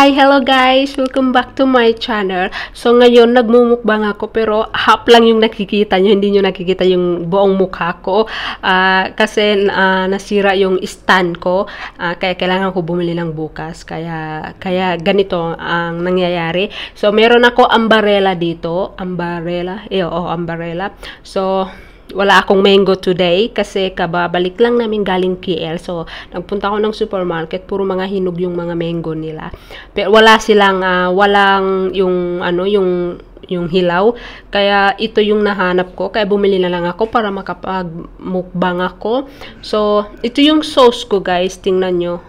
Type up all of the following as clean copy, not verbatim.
Hi, hello guys! Welcome back to my channel. So ngayon nagmumukbang ako pero half lang yung nakikita nyo, hindi nyo nakikita yung buong mukha ko. Kasi nasira yung stand ko, kaya kailangan ko bumili ng bukas. Kaya ganito ang nangyayari. So meron ako ambarella dito. Ambarella? Ambarella. So wala akong mango today kasi kababalik lang namin galing KL. So, nagpunta ako ng supermarket, puro mga hinog yung mga mango nila. Pero wala silang, walang yung hilaw. Kaya ito yung nahanap ko. Kaya bumili na lang ako para makapag-mukbang ako. So, ito yung sauce ko guys. Tingnan nyo.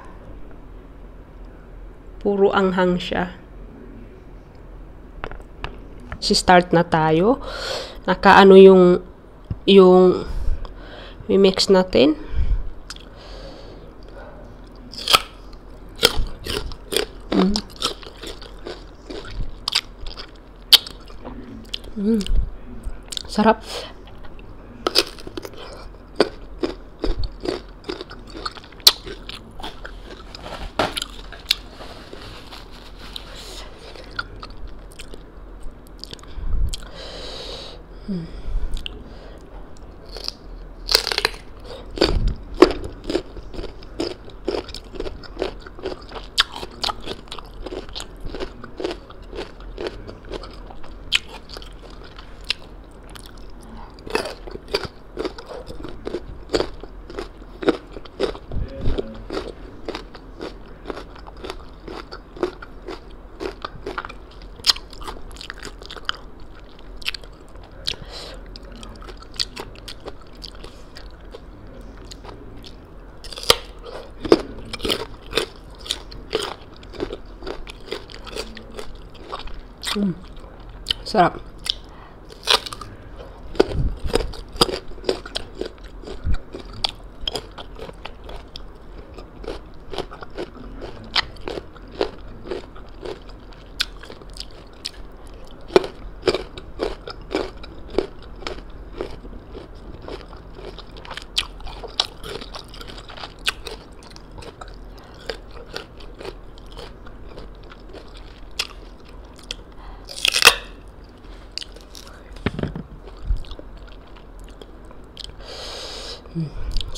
Puro anghang siya. Si-start na tayo. Nakaano yung mix natin. Sarap. Sarap.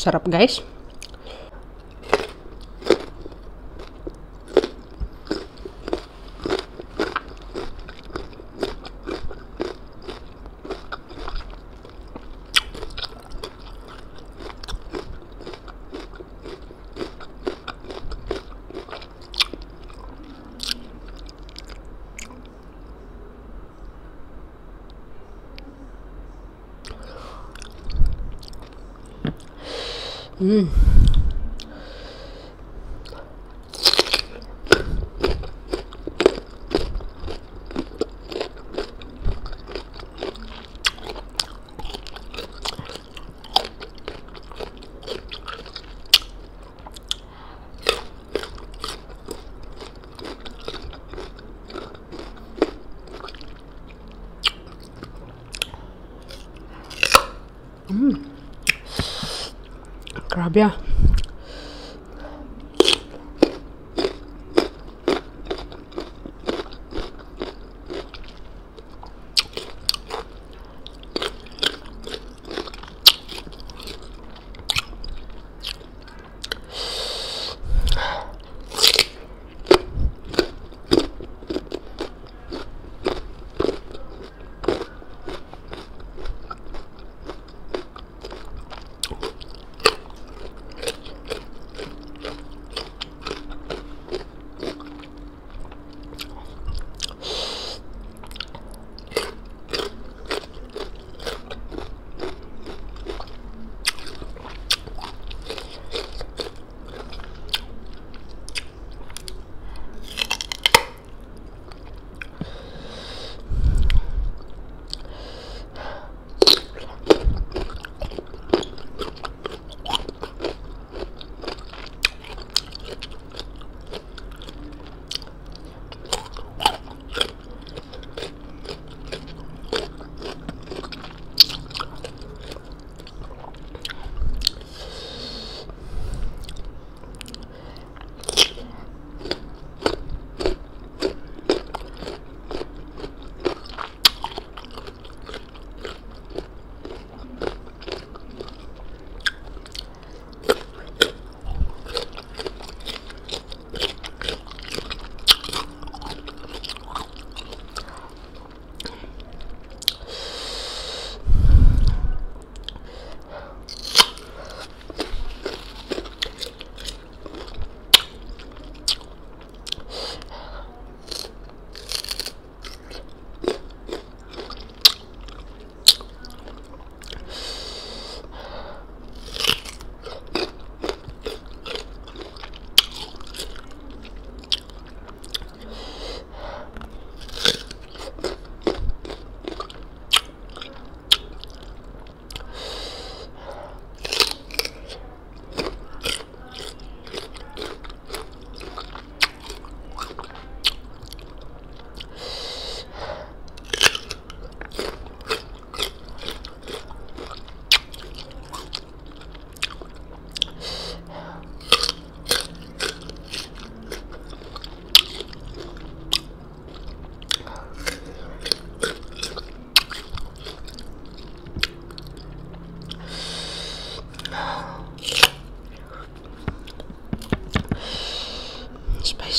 Sarap guys. Grabe ah.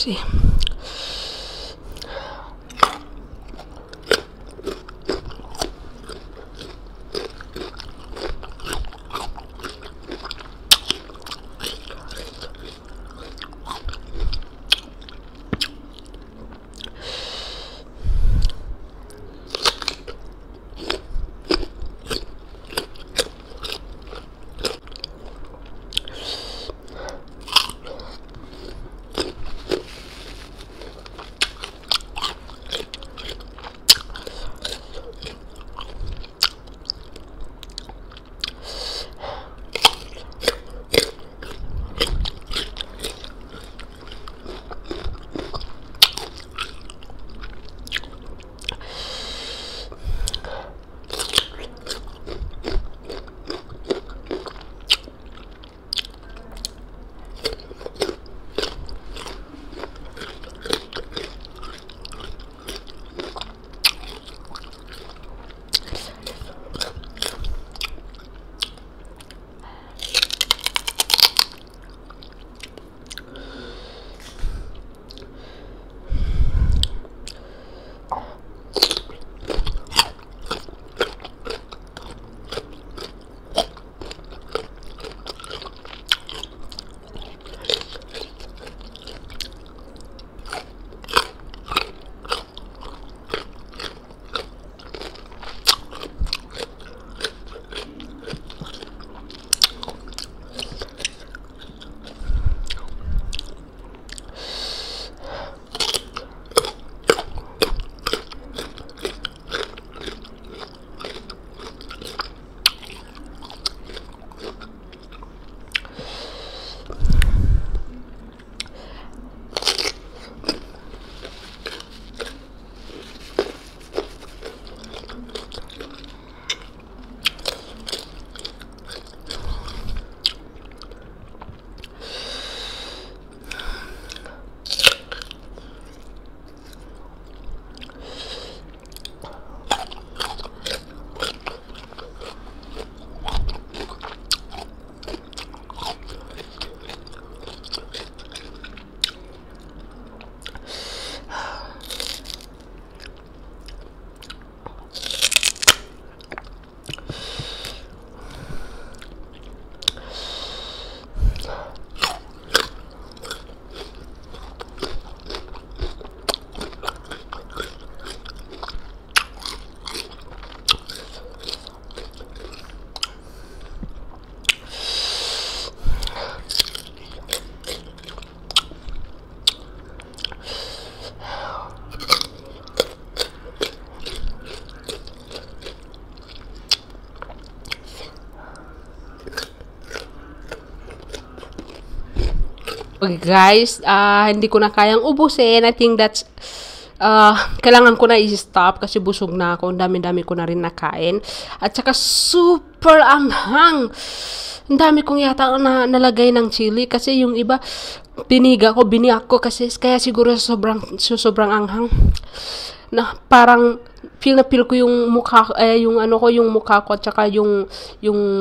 See. Okay, guys, hindi ko na kayang ubusin. I think that's kailangan ko na i-stop kasi busog na ako. Ang dami-dami ko na rin nakain. At saka super anghang. Ang dami kong yata nalagay ng chili kasi yung iba biniyak ko kasi kaya siguro sobrang anghang. Na parang feel ko yung mukha yung mukha ko at saka yung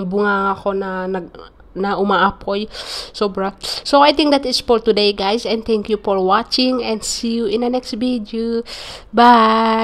bunganga ko na umaapoy sobra. So I think that is for today, guys, and thank you for watching and see you in the next video. Bye.